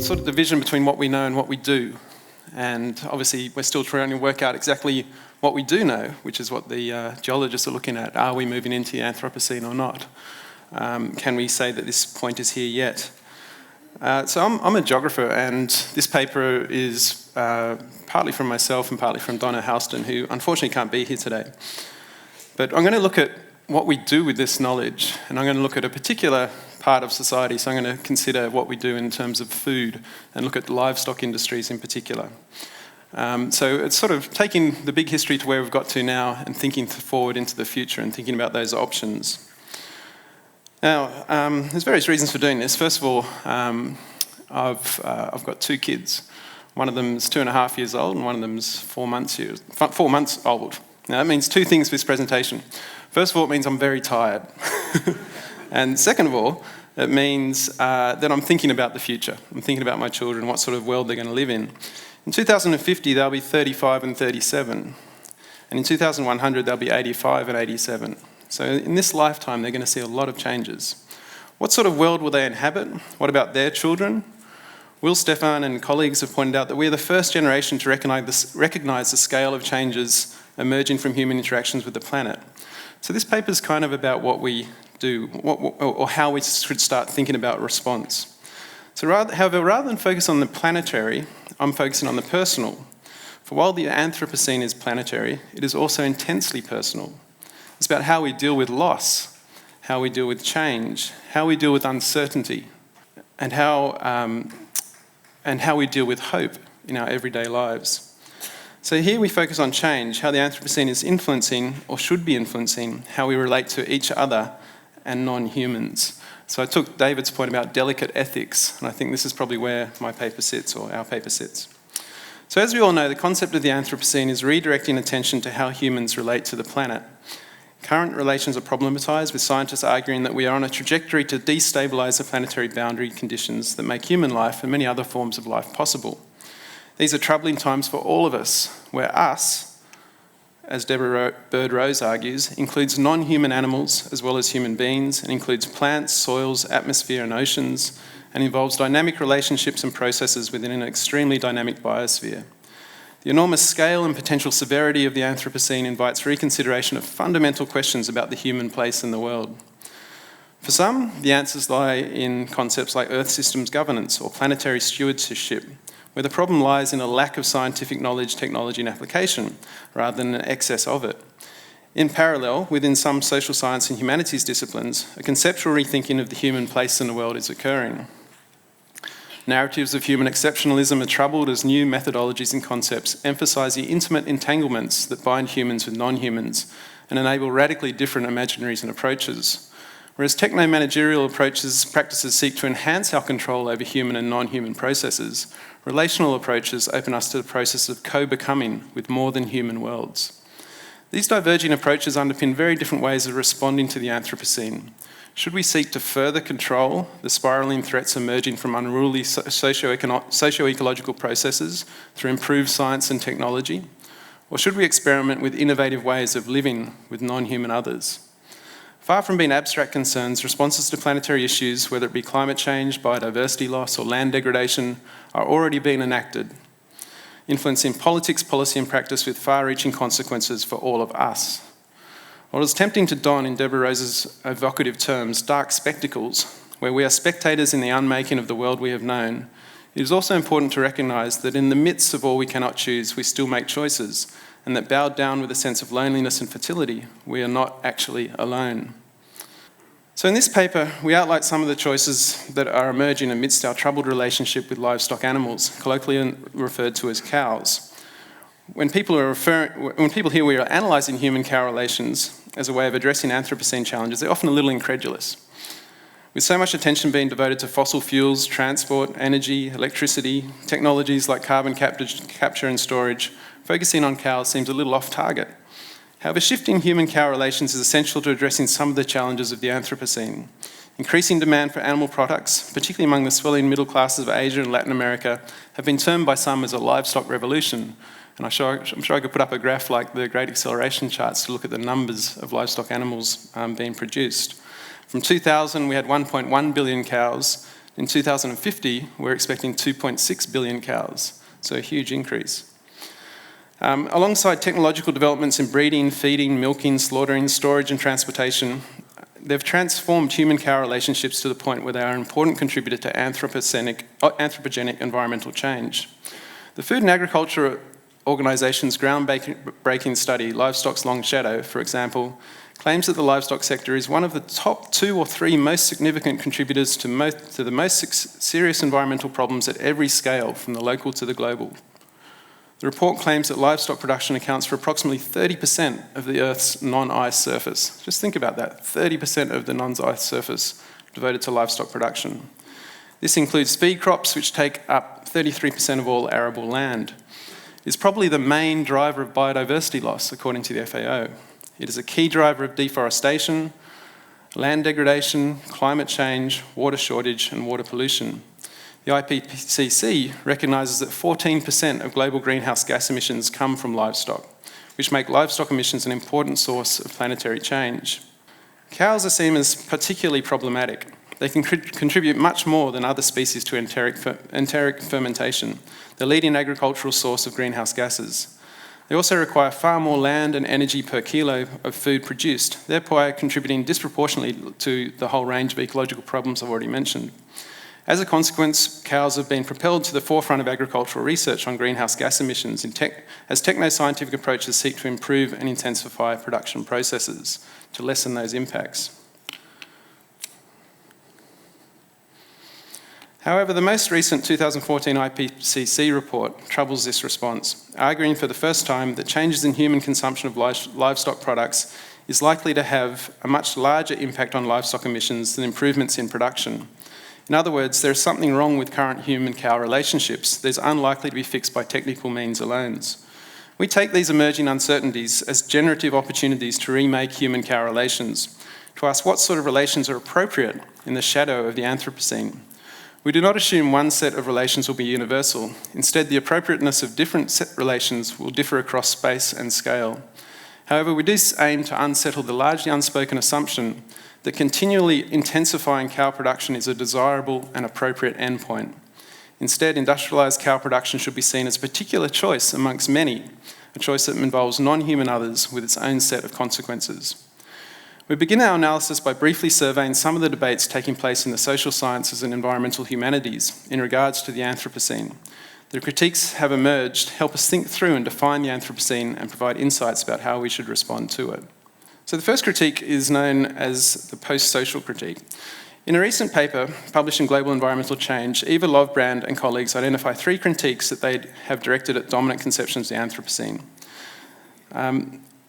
sort of division between what we know and what we do. And obviously we're still trying to work out exactly what we do know, which is what the geologists are looking at. Are we moving into the Anthropocene or not? Can we say that this point is here yet? So I'm a geographer, and this paper is partly from myself and partly from Donna Houston, who unfortunately can't be here today. But I'm going to look at what we do with this knowledge, and I'm going to look at a particular part of society. So I'm going to consider what we do in terms of food and look at livestock industries in particular. So it's sort of taking the big history to where we've got to now and thinking forward into the future and thinking about those options. Now, there's various reasons for doing this. First of all, I've got two kids. One of them's 2.5 years old, and one of them's 4 months old. Now, that means two things for this presentation. First of all, it means I'm very tired. And second of all, it means that I'm thinking about the future. I'm thinking about my children, what sort of world they're going to live in. In 2050, they'll be 35 and 37. And in 2100, they'll be 85 and 87. So in this lifetime, they're going to see a lot of changes. What sort of world will they inhabit? What about their children? Will Stefan and colleagues have pointed out that we're the first generation to recognise the scale of changes emerging from human interactions with the planet. So this paper is kind of about what we do, or how we should start thinking about response. So however, rather than focus on the planetary, I'm focusing on the personal. For while the Anthropocene is planetary, it is also intensely personal. It's about how we deal with loss, how we deal with change, how we deal with uncertainty, and how we deal with hope in our everyday lives. So here we focus on change, how the Anthropocene is influencing, or should be influencing, how we relate to each other and non-humans. So I took David's point about delicate ethics, and I think this is probably where my paper sits, or our paper sits. So as we all know, the concept of the Anthropocene is redirecting attention to how humans relate to the planet. Current relations are problematised, with scientists arguing that we are on a trajectory to destabilise the planetary boundary conditions that make human life and many other forms of life possible. These are troubling times for all of us, where us, as Deborah Bird-Rose argues, includes non-human animals as well as human beings, and includes plants, soils, atmosphere and oceans, and involves dynamic relationships and processes within an extremely dynamic biosphere. The enormous scale and potential severity of the Anthropocene invites reconsideration of fundamental questions about the human place in the world. For some, the answers lie in concepts like Earth systems governance or planetary stewardship, where the problem lies in a lack of scientific knowledge, technology and application, rather than an excess of it. In parallel, within some social science and humanities disciplines, a conceptual rethinking of the human place in the world is occurring. Narratives of human exceptionalism are troubled as new methodologies and concepts emphasise the intimate entanglements that bind humans with non-humans and enable radically different imaginaries and approaches. Whereas techno-managerial practices seek to enhance our control over human and non-human processes, relational approaches open us to the process of co-becoming with more than human worlds. These diverging approaches underpin very different ways of responding to the Anthropocene. Should we seek to further control the spiralling threats emerging from unruly socio-ecological processes through improved science and technology? Or should we experiment with innovative ways of living with non-human others? Far from being abstract concerns, responses to planetary issues, whether it be climate change, biodiversity loss or land degradation, are already being enacted, influencing politics, policy and practice with far-reaching consequences for all of us. While it's tempting to don, in Deborah Rose's evocative terms, dark spectacles, where we are spectators in the unmaking of the world we have known, it is also important to recognise that in the midst of all we cannot choose, we still make choices, and that bowed down with a sense of loneliness and fertility, we are not actually alone. So in this paper, we outline some of the choices that are emerging amidst our troubled relationship with livestock animals, colloquially referred to as cows. When people hear we are analysing human-cow relations as a way of addressing Anthropocene challenges, they're often a little incredulous. With so much attention being devoted to fossil fuels, transport, energy, electricity, technologies like carbon capture and storage, focusing on cows seems a little off target. However, shifting human-cow relations is essential to addressing some of the challenges of the Anthropocene. Increasing demand for animal products, particularly among the swelling middle classes of Asia and Latin America, have been termed by some as a livestock revolution. And I'm sure I could put up a graph like the Great Acceleration charts to look at the numbers of livestock animals being produced. From 2000, we had 1.1 billion cows. In 2050, we're expecting 2.6 billion cows, so a huge increase. Alongside technological developments in breeding, feeding, milking, slaughtering, storage and transportation, they've transformed human-cow relationships to the point where they are an important contributor to anthropogenic environmental change. The Food and Agriculture Organisation's groundbreaking study, Livestock's Long Shadow, for example, claims that the livestock sector is one of the top 2 or 3 most significant contributors to the most serious environmental problems at every scale, from the local to the global. The report claims that livestock production accounts for approximately 30% of the Earth's non-ice surface. Just think about that, 30% of the non-ice surface devoted to livestock production. This includes feed crops, which take up 33% of all arable land. It's probably the main driver of biodiversity loss, according to the FAO. It is a key driver of deforestation, land degradation, climate change, water shortage, and water pollution. The IPCC recognises that 14% of global greenhouse gas emissions come from livestock, which make livestock emissions an important source of planetary change. Cows are seen as particularly problematic. They can contribute much more than other species to enteric fermentation, the leading agricultural source of greenhouse gases. They also require far more land and energy per kilo of food produced, thereby contributing disproportionately to the whole range of ecological problems I've already mentioned. As a consequence, cows have been propelled to the forefront of agricultural research on greenhouse gas emissions as techno-scientific approaches seek to improve and intensify production processes to lessen those impacts. However, the most recent 2014 IPCC report troubles this response, arguing for the first time that changes in human consumption of livestock products is likely to have a much larger impact on livestock emissions than improvements in production. In other words, there is something wrong with current human-cow relationships that is unlikely to be fixed by technical means alone. We take these emerging uncertainties as generative opportunities to remake human-cow relations, to ask what sort of relations are appropriate in the shadow of the Anthropocene. We do not assume one set of relations will be universal. Instead, the appropriateness of different set relations will differ across space and scale. However, we do aim to unsettle the largely unspoken assumption that continually intensifying cow production is a desirable and appropriate endpoint. Instead, industrialised cow production should be seen as a particular choice amongst many, a choice that involves non-human others with its own set of consequences. We begin our analysis by briefly surveying some of the debates taking place in the social sciences and environmental humanities in regards to the Anthropocene. The critiques have emerged, help us think through and define the Anthropocene and provide insights about how we should respond to it. So the first critique is known as the Postsocial Critique. In a recent paper published in Global Environmental Change, Eva Lovbrand and colleagues identify 3 critiques that they have directed at dominant conceptions of the Anthropocene.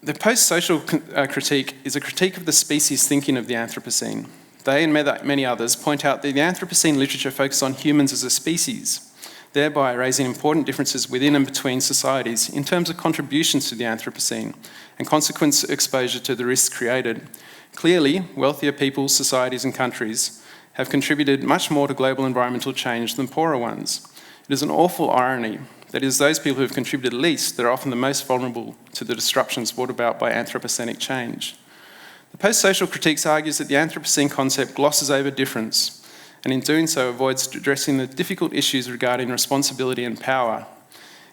The post-social critique is a critique of the species thinking of the Anthropocene. They and many others point out that the Anthropocene literature focuses on humans as a species, thereby raising important differences within and between societies in terms of contributions to the Anthropocene and consequent exposure to the risks created. Clearly, wealthier peoples, societies and countries have contributed much more to global environmental change than poorer ones. It is an awful irony that it is those people who have contributed least that are often the most vulnerable to the disruptions brought about by anthropocenic change. The post-social critiques argues that the Anthropocene concept glosses over difference and in doing so avoids addressing the difficult issues regarding responsibility and power.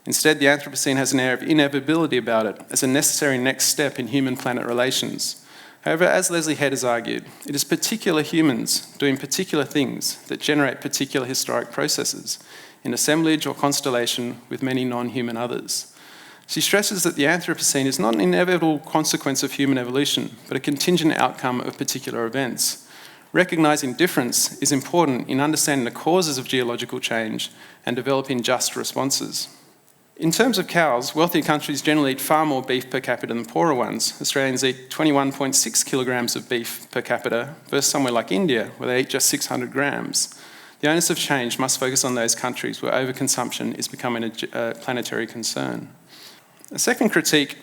Instead, the Anthropocene has an air of inevitability about it as a necessary next step in human-planet relations. However, as Leslie Head has argued, it is particular humans doing particular things that generate particular historic processes in assemblage or constellation with many non-human others. She stresses that the Anthropocene is not an inevitable consequence of human evolution, but a contingent outcome of particular events. Recognising difference is important in understanding the causes of geological change and developing just responses. In terms of cows, wealthier countries generally eat far more beef per capita than poorer ones. Australians eat 21.6 kilograms of beef per capita versus somewhere like India, where they eat just 600 grams. The onus of change must focus on those countries where overconsumption is becoming a planetary concern. A second critique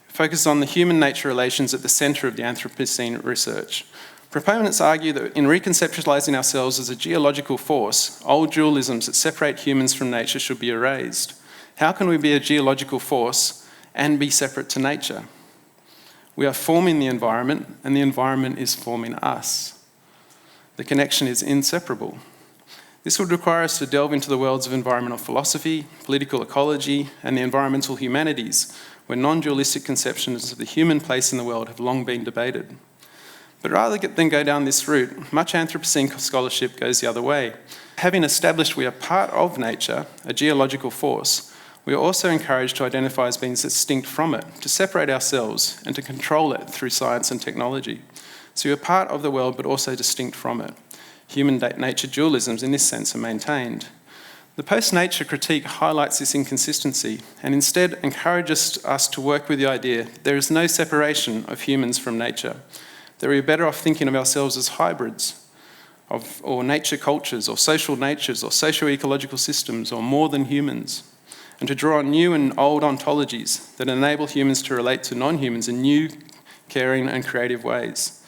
focuses on the human nature relations at the centre of the Anthropocene research. Proponents argue that in reconceptualising ourselves as a geological force, old dualisms that separate humans from nature should be erased. How can we be a geological force and be separate to nature? We are forming the environment and the environment is forming us. The connection is inseparable. This would require us to delve into the worlds of environmental philosophy, political ecology, and the environmental humanities, where non-dualistic conceptions of the human place in the world have long been debated. But rather than go down this route, much Anthropocene scholarship goes the other way. Having established we are part of nature, a geological force, we are also encouraged to identify as being distinct from it, to separate ourselves and to control it through science and technology. So we are part of the world but also distinct from it. Human-nature dualisms in this sense are maintained. The post-nature critique highlights this inconsistency and instead encourages us to work with the idea there is no separation of humans from nature, that we are better off thinking of ourselves as hybrids, or nature cultures, or social natures, or socio-ecological systems, or more than humans, and to draw on new and old ontologies that enable humans to relate to non-humans in new, caring and creative ways.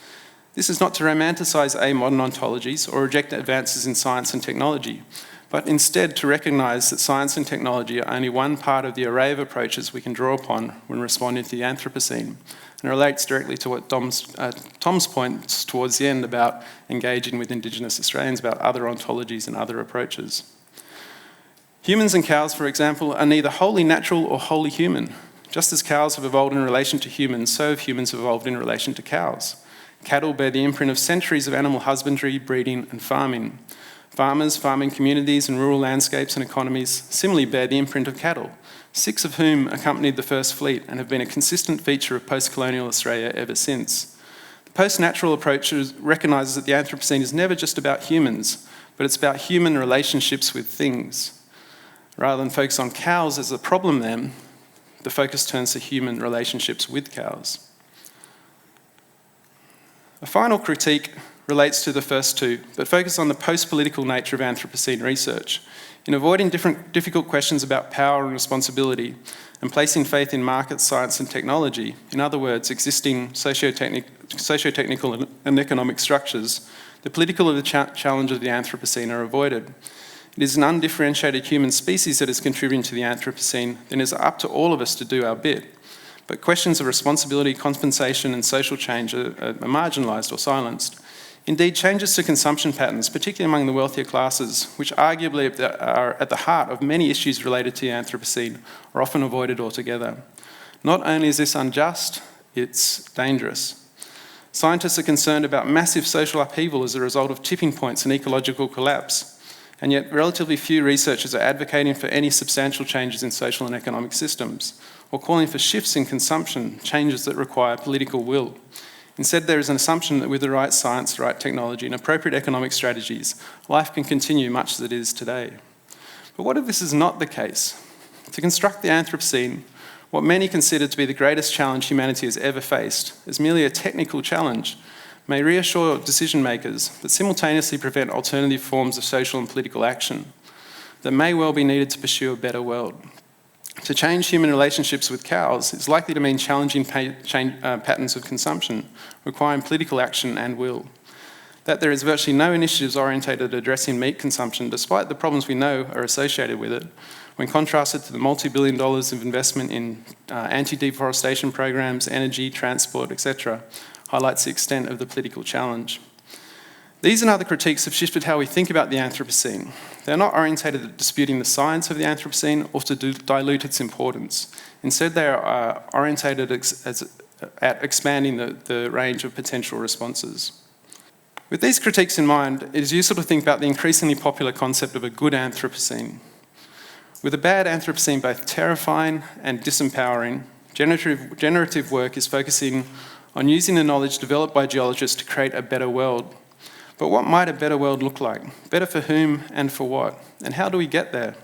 This is not to romanticise modern ontologies or reject advances in science and technology, but instead to recognise that science and technology are only one part of the array of approaches we can draw upon when responding to the Anthropocene, and relates directly to what Tom's points towards the end about engaging with Indigenous Australians about other ontologies and other approaches. Humans and cows, for example, are neither wholly natural or wholly human. Just as cows have evolved in relation to humans, so have humans evolved in relation to cows. Cattle bear the imprint of centuries of animal husbandry, breeding and farming. Farmers, farming communities and rural landscapes and economies similarly bear the imprint of cattle, 6 of whom accompanied the first fleet and have been a consistent feature of post-colonial Australia ever since. The post-natural approach recognises that the Anthropocene is never just about humans, but it's about human relationships with things. Rather than focus on cows as a problem then, the focus turns to human relationships with cows. A final critique relates to the first two, but focus on the post-political nature of Anthropocene research. In avoiding difficult questions about power and responsibility and placing faith in market science and technology, in other words, existing socio-technical and economic structures, the political of the challenge of the Anthropocene are avoided. It is an undifferentiated human species that is contributing to the Anthropocene, then it is up to all of us to do our bit. But questions of responsibility, compensation and social change are marginalised or silenced. Indeed, changes to consumption patterns, particularly among the wealthier classes, which arguably are at the heart of many issues related to the Anthropocene, are often avoided altogether. Not only is this unjust, it's dangerous. Scientists are concerned about massive social upheaval as a result of tipping points and ecological collapse, and yet relatively few researchers are advocating for any substantial changes in social and economic systems, or calling for shifts in consumption, changes that require political will. Instead, there is an assumption that with the right science, the right technology and appropriate economic strategies, life can continue much as it is today. But what if this is not the case? To construct the Anthropocene, what many consider to be the greatest challenge humanity has ever faced, as merely a technical challenge, may reassure decision makers, but simultaneously prevent alternative forms of social and political action that may well be needed to pursue a better world. To change human relationships with cows is likely to mean challenging patterns of consumption, requiring political action and will. That there is virtually no initiatives orientated at addressing meat consumption, despite the problems we know are associated with it, when contrasted to the multi-billion dollars of investment in anti-deforestation programs, energy, transport, etc., highlights the extent of the political challenge. These and other critiques have shifted how we think about the Anthropocene. They are not orientated at disputing the science of the Anthropocene or to dilute its importance. Instead, they are orientated at expanding the range of potential responses. With these critiques in mind, it is useful to think about the increasingly popular concept of a good Anthropocene. With a bad Anthropocene both terrifying and disempowering, generative work is focusing on using the knowledge developed by geologists to create a better world. But what might a better world look like? Better for whom and for what? And how do we get there?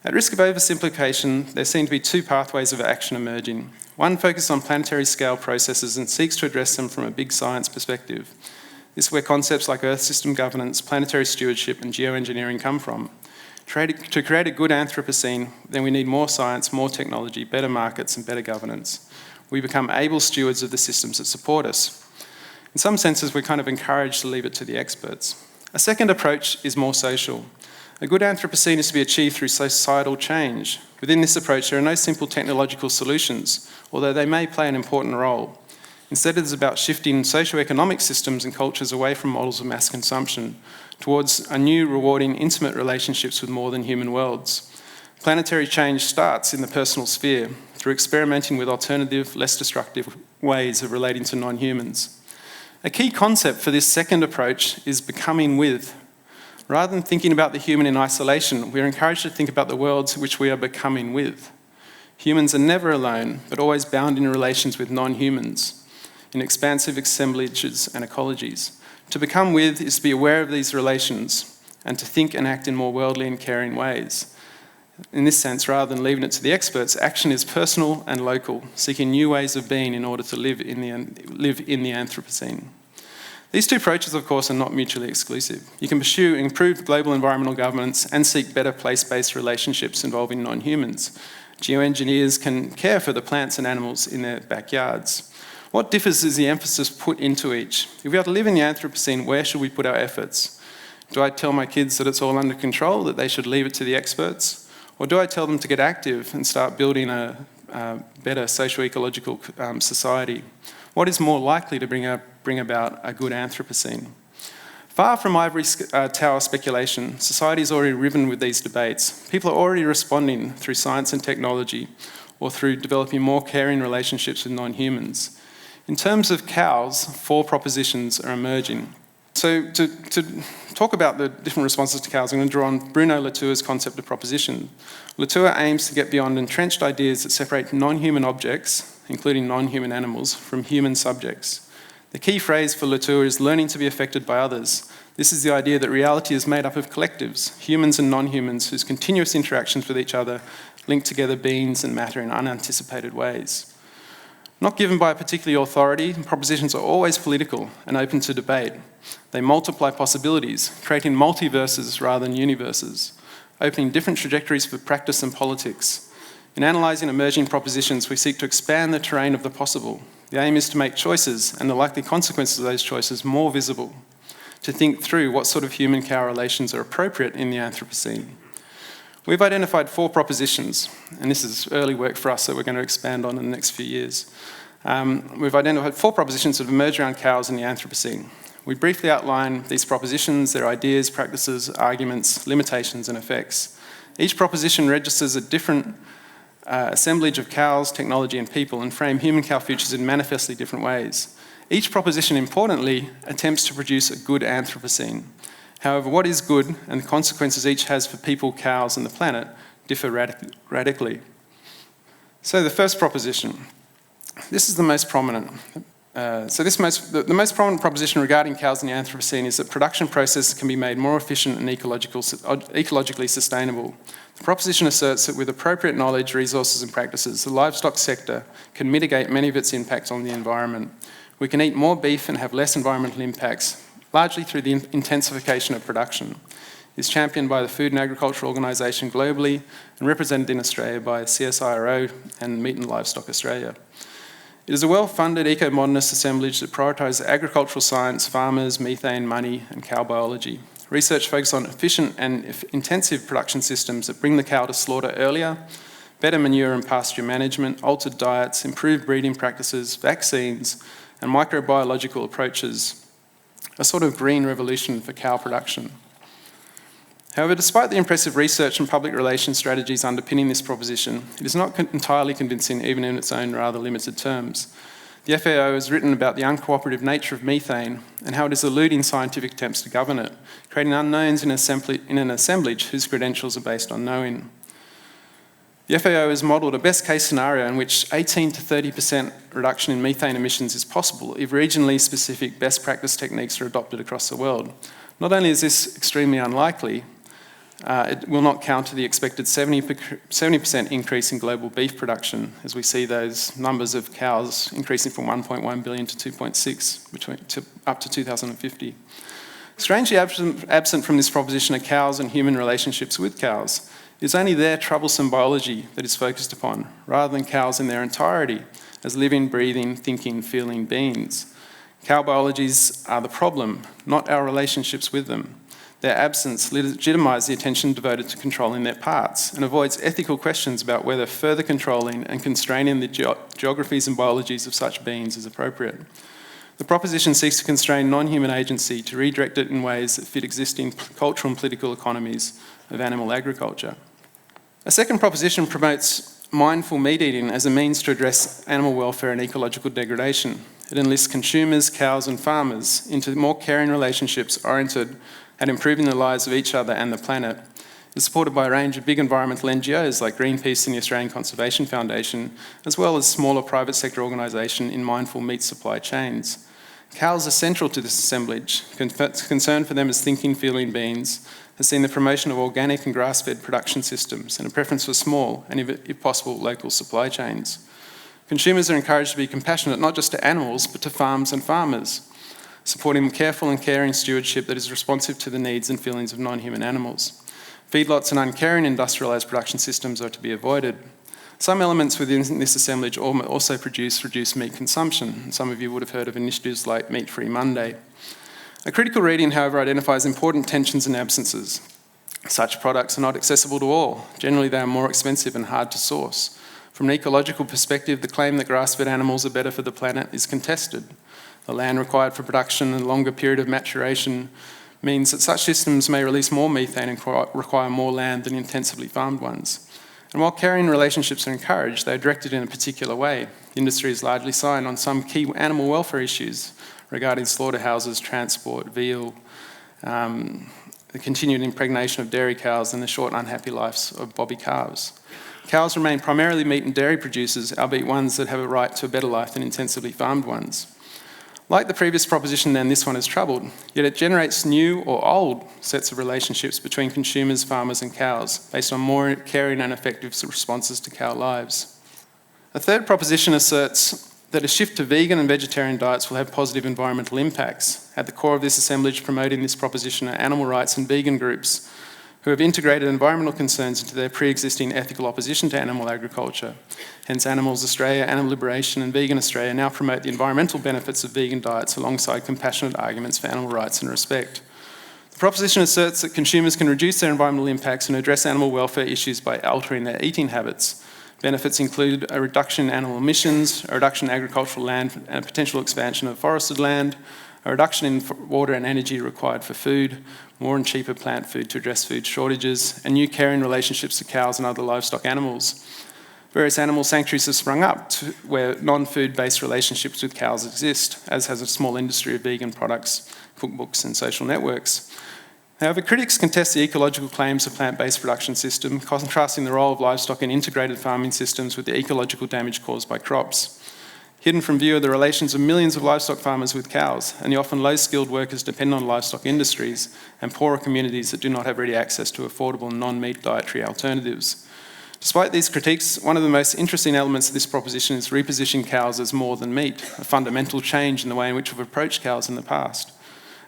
At risk of oversimplification, there seem to be 2 pathways of action emerging. One focuses on planetary scale processes and seeks to address them from a big science perspective. This is where concepts like Earth system governance, planetary stewardship and geoengineering come from. To create a good Anthropocene, then we need more science, more technology, better markets and better governance. We become able stewards of the systems that support us. In some senses, we're kind of encouraged to leave it to the experts. A second approach is more social. A good Anthropocene is to be achieved through societal change. Within this approach, there are no simple technological solutions, although they may play an important role. Instead, it is about shifting socio-economic systems and cultures away from models of mass consumption towards a new, rewarding, intimate relationships with more than human worlds. Planetary change starts in the personal sphere through experimenting with alternative, less destructive ways of relating to non-humans. A key concept for this second approach is becoming with. Rather than thinking about the human in isolation, we are encouraged to think about the worlds which we are becoming with. Humans are never alone, but always bound in relations with non-humans, in expansive assemblages and ecologies. To become with is to be aware of these relations and to think and act in more worldly and caring ways. In this sense, rather than leaving it to the experts, action is personal and local, seeking new ways of being in order to live in the Anthropocene. These two approaches, of course, are not mutually exclusive. You can pursue improved global environmental governance and seek better place-based relationships involving non-humans. Geoengineers can care for the plants and animals in their backyards. What differs is the emphasis put into each. If we are to live in the Anthropocene, where should we put our efforts? Do I tell my kids that it's all under control, that they should leave it to the experts? Or do I tell them to get active and start building a better socio-ecological society? What is more likely to bring about a good Anthropocene? Far from ivory tower speculation, society is already riven with these debates. People are already responding through science and technology or through developing more caring relationships with non-humans. In terms of cows, 4 propositions are emerging. So to talk about the different responses to cows, I'm going to draw on Bruno Latour's concept of proposition. Latour aims to get beyond entrenched ideas that separate non-human objects, including non-human animals, from human subjects. The key phrase for Latour is learning to be affected by others. This is the idea that reality is made up of collectives, humans and non-humans, whose continuous interactions with each other link together beings and matter in unanticipated ways. Not given by a particular authority, propositions are always political and open to debate. They multiply possibilities, creating multiverses rather than universes, opening different trajectories for practice and politics. In analysing emerging propositions, we seek to expand the terrain of the possible. The aim is to make choices and the likely consequences of those choices more visible, to think through what sort of human-cow relations are appropriate in the Anthropocene. We've identified 4 propositions, and this is early work for us that we're going to expand on in the next few years. We've identified 4 propositions that have emerged around cows in the Anthropocene. We briefly outline these propositions, their ideas, practices, arguments, limitations, and effects. Each proposition registers a different assemblage of cows, technology, and people, and frame human-cow futures in manifestly different ways. Each proposition, importantly, attempts to produce a good Anthropocene. However, what is good and the consequences each has for people, cows, and the planet differ radically. So the first proposition. This is the most prominent. The most prominent proposition regarding cows in the Anthropocene is that production processes can be made more efficient and ecologically sustainable. The proposition asserts that with appropriate knowledge, resources, and practices, the livestock sector can mitigate many of its impacts on the environment. We can eat more beef and have less environmental impacts, largely through the intensification of production. It is championed by the Food and Agriculture Organisation globally and represented in Australia by CSIRO and Meat and Livestock Australia. It is a well-funded eco-modernist assemblage that prioritises agricultural science, farmers, methane, money, and cow biology. Research focuses on efficient and intensive production systems that bring the cow to slaughter earlier, better manure and pasture management, altered diets, improved breeding practices, vaccines, and microbiological approaches, a sort of green revolution for cow production. However, despite the impressive research and public relations strategies underpinning this proposition, it is not entirely convincing even in its own rather limited terms. The FAO has written about the uncooperative nature of methane and how it is eluding scientific attempts to govern it, creating unknowns in an assemblage whose credentials are based on knowing. The FAO has modelled a best-case scenario in which 18 to 30% reduction in methane emissions is possible if regionally specific best practice techniques are adopted across the world. Not only is this extremely unlikely, it will not counter the expected 70% increase in global beef production, as we see those numbers of cows increasing from 1.1 billion to 2.6 up to 2050. Strangely absent from this proposition are cows and human relationships with cows. It is only their troublesome biology that is focused upon, rather than cows in their entirety, as living, breathing, thinking, feeling beings. Cow biologies are the problem, not our relationships with them. Their absence legitimised the attention devoted to controlling their parts and avoids ethical questions about whether further controlling and constraining the geographies and biologies of such beings is appropriate. The proposition seeks to constrain non-human agency to redirect it in ways that fit existing cultural and political economies of animal agriculture. A second proposition promotes mindful meat eating as a means to address animal welfare and ecological degradation. It enlists consumers, cows and farmers into more caring relationships oriented at improving the lives of each other and the planet. It is supported by a range of big environmental NGOs like Greenpeace and the Australian Conservation Foundation, as well as smaller private sector organisations in mindful meat supply chains. Cows are central to this assemblage. Concern for them as thinking, feeling beings has seen the promotion of organic and grass-fed production systems and a preference for small and, if possible, local supply chains. Consumers are encouraged to be compassionate not just to animals but to farms and farmers, supporting careful and caring stewardship that is responsive to the needs and feelings of non-human animals. Feedlots and uncaring industrialised production systems are to be avoided. Some elements within this assemblage also produce reduced meat consumption. Some of you would have heard of initiatives like Meat Free Monday. A critical reading, however, identifies important tensions and absences. Such products are not accessible to all. Generally, they are more expensive and hard to source. From an ecological perspective, the claim that grass-fed animals are better for the planet is contested. The land required for production and a longer period of maturation means that such systems may release more methane and require more land than intensively farmed ones. And while caring relationships are encouraged, they are directed in a particular way. The industry is largely signed on some key animal welfare issues regarding slaughterhouses, transport, veal, the continued impregnation of dairy cows and the short unhappy lives of bobby calves. Cows remain primarily meat and dairy producers, albeit ones that have a right to a better life than intensively farmed ones. Like the previous proposition, then, this one is troubled, yet it generates new or old sets of relationships between consumers, farmers and cows, based on more caring and effective responses to cow lives. A third proposition asserts that a shift to vegan and vegetarian diets will have positive environmental impacts. At the core of this assemblage promoting this proposition are animal rights and vegan groups who have integrated environmental concerns into their pre-existing ethical opposition to animal agriculture. Hence, Animals Australia, Animal Liberation and Vegan Australia now promote the environmental benefits of vegan diets alongside compassionate arguments for animal rights and respect. The proposition asserts that consumers can reduce their environmental impacts and address animal welfare issues by altering their eating habits. Benefits include a reduction in animal emissions, a reduction in agricultural land and a potential expansion of forested land, a reduction in water and energy required for food, more and cheaper plant food to address food shortages, and new caring relationships to cows and other livestock animals. Various animal sanctuaries have sprung up where non-food-based relationships with cows exist, as has a small industry of vegan products, cookbooks and social networks. However, critics contest the ecological claims of plant-based production system, contrasting the role of livestock in integrated farming systems with the ecological damage caused by crops. Hidden from view are the relations of millions of livestock farmers with cows and the often low-skilled workers dependent on livestock industries and poorer communities that do not have ready access to affordable non-meat dietary alternatives. Despite these critiques, one of the most interesting elements of this proposition is repositioning cows as more than meat, a fundamental change in the way in which we've approached cows in the past.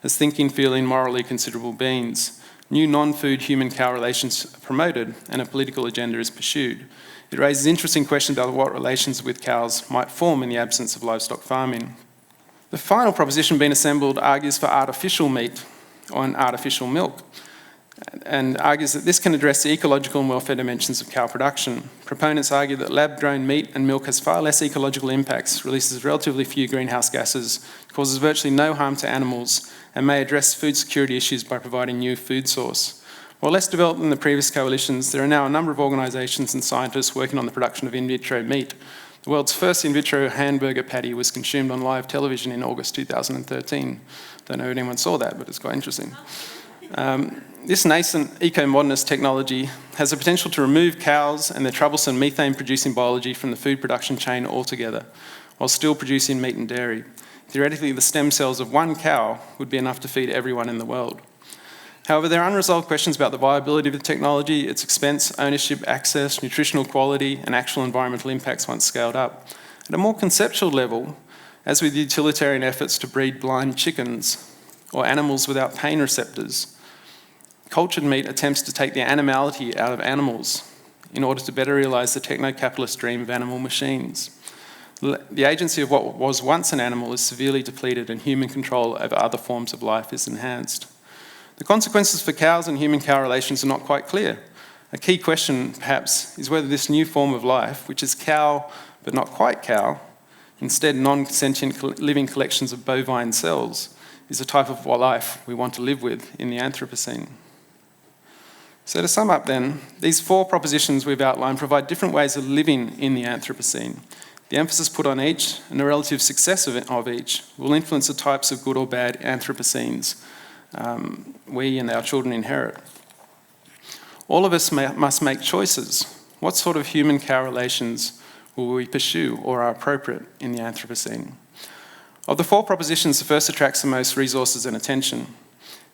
As thinking, feeling, morally considerable beings, new non-food human-cow relations are promoted and a political agenda is pursued. It raises interesting questions about what relations with cows might form in the absence of livestock farming. The final proposition being assembled argues for artificial meat or artificial milk, and argues that this can address the ecological and welfare dimensions of cow production. Proponents argue that lab-grown meat and milk has far less ecological impacts, releases relatively few greenhouse gases, causes virtually no harm to animals, and may address food security issues by providing new food source. While less developed than the previous coalitions, there are now a number of organisations and scientists working on the production of in vitro meat. The world's first in vitro hamburger patty was consumed on live television in August 2013. Don't know if anyone saw that, but it's quite interesting. This nascent eco-modernist technology has the potential to remove cows and their troublesome methane-producing biology from the food production chain altogether, while still producing meat and dairy. Theoretically, the stem cells of one cow would be enough to feed everyone in the world. However, there are unresolved questions about the viability of the technology, its expense, ownership, access, nutritional quality, and actual environmental impacts once scaled up. At a more conceptual level, as with utilitarian efforts to breed blind chickens or animals without pain receptors, cultured meat attempts to take the animality out of animals in order to better realise the techno-capitalist dream of animal machines. The agency of what was once an animal is severely depleted and human control over other forms of life is enhanced. The consequences for cows and human-cow relations are not quite clear. A key question, perhaps, is whether this new form of life, which is cow but not quite cow, instead non-sentient living collections of bovine cells, is the type of life we want to live with in the Anthropocene. So to sum up then, these 4 propositions we've outlined provide different ways of living in the Anthropocene. The emphasis put on each and the relative success of each will influence the types of good or bad Anthropocenes we and our children inherit. All of us must make choices. What sort of human-cow relations will we pursue or are appropriate in the Anthropocene? Of the 4 propositions, the first attracts the most resources and attention.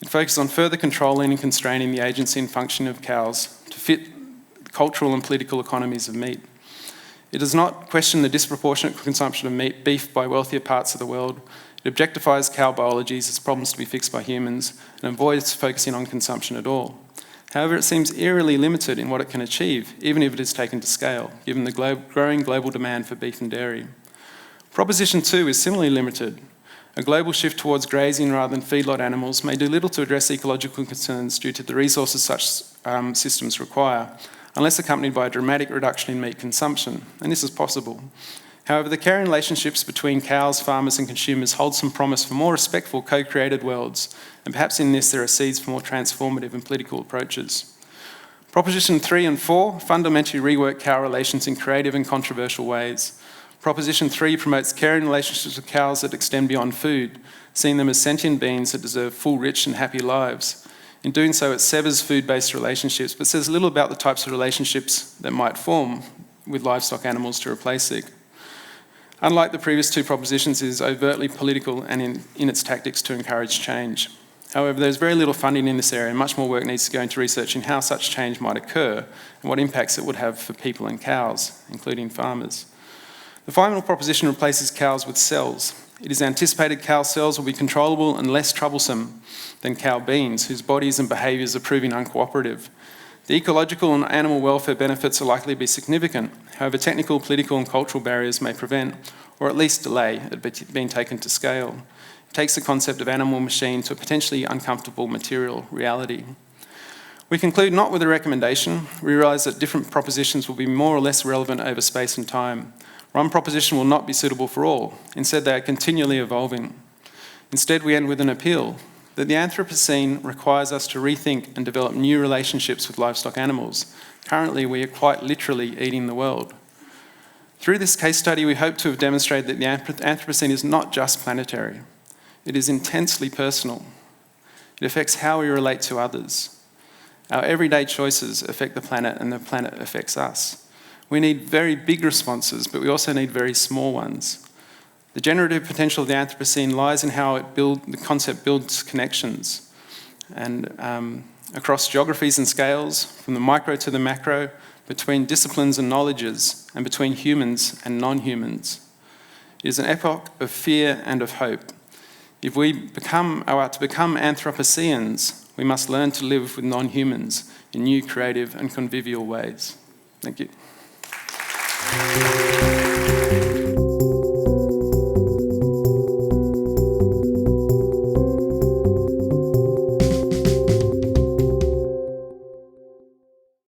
It focuses on further controlling and constraining the agency and function of cows to fit cultural and political economies of meat. It does not question the disproportionate consumption of beef by wealthier parts of the world. It objectifies cow biologies as problems to be fixed by humans and avoids focusing on consumption at all. However, it seems eerily limited in what it can achieve, even if it is taken to scale, given the growing global demand for beef and dairy. Proposition 2 is similarly limited. A global shift towards grazing rather than feedlot animals may do little to address ecological concerns due to the resources such systems require, unless accompanied by a dramatic reduction in meat consumption, and this is possible. However, the caring relationships between cows, farmers and consumers hold some promise for more respectful co-created worlds, and perhaps in this there are seeds for more transformative and political approaches. Proposition 3 and 4 fundamentally rework cow relations in creative and controversial ways. Proposition 3 promotes caring relationships with cows that extend beyond food, seeing them as sentient beings that deserve full, rich and happy lives. In doing so, it severs food-based relationships, but says little about the types of relationships that might form with livestock animals to replace it. Unlike the previous 2 propositions, it is overtly political and in its tactics to encourage change. However, there's very little funding in this area, and much more work needs to go into researching how such change might occur and what impacts it would have for people and cows, including farmers. The final proposition replaces cows with cells. It is anticipated cow cells will be controllable and less troublesome than cow beans, whose bodies and behaviours are proving uncooperative. The ecological and animal welfare benefits are likely to be significant. However, technical, political and cultural barriers may prevent, or at least delay, it being taken to scale. It takes the concept of animal machine to a potentially uncomfortable material reality. We conclude not with a recommendation. We realise that different propositions will be more or less relevant over space and time. One proposition will not be suitable for all. Instead, they are continually evolving. Instead, we end with an appeal that the Anthropocene requires us to rethink and develop new relationships with livestock animals. Currently, we are quite literally eating the world. Through this case study, we hope to have demonstrated that the Anthropocene is not just planetary. It is intensely personal. It affects how we relate to others. Our everyday choices affect the planet and the planet affects us. We need very big responses, but we also need very small ones. The generative potential of the Anthropocene lies in how the concept builds connections and across geographies and scales, from the micro to the macro, between disciplines and knowledges, and between humans and non-humans. It is an epoch of fear and of hope. If we are to become Anthropoceans, we must learn to live with non-humans in new, creative and convivial ways. Thank you.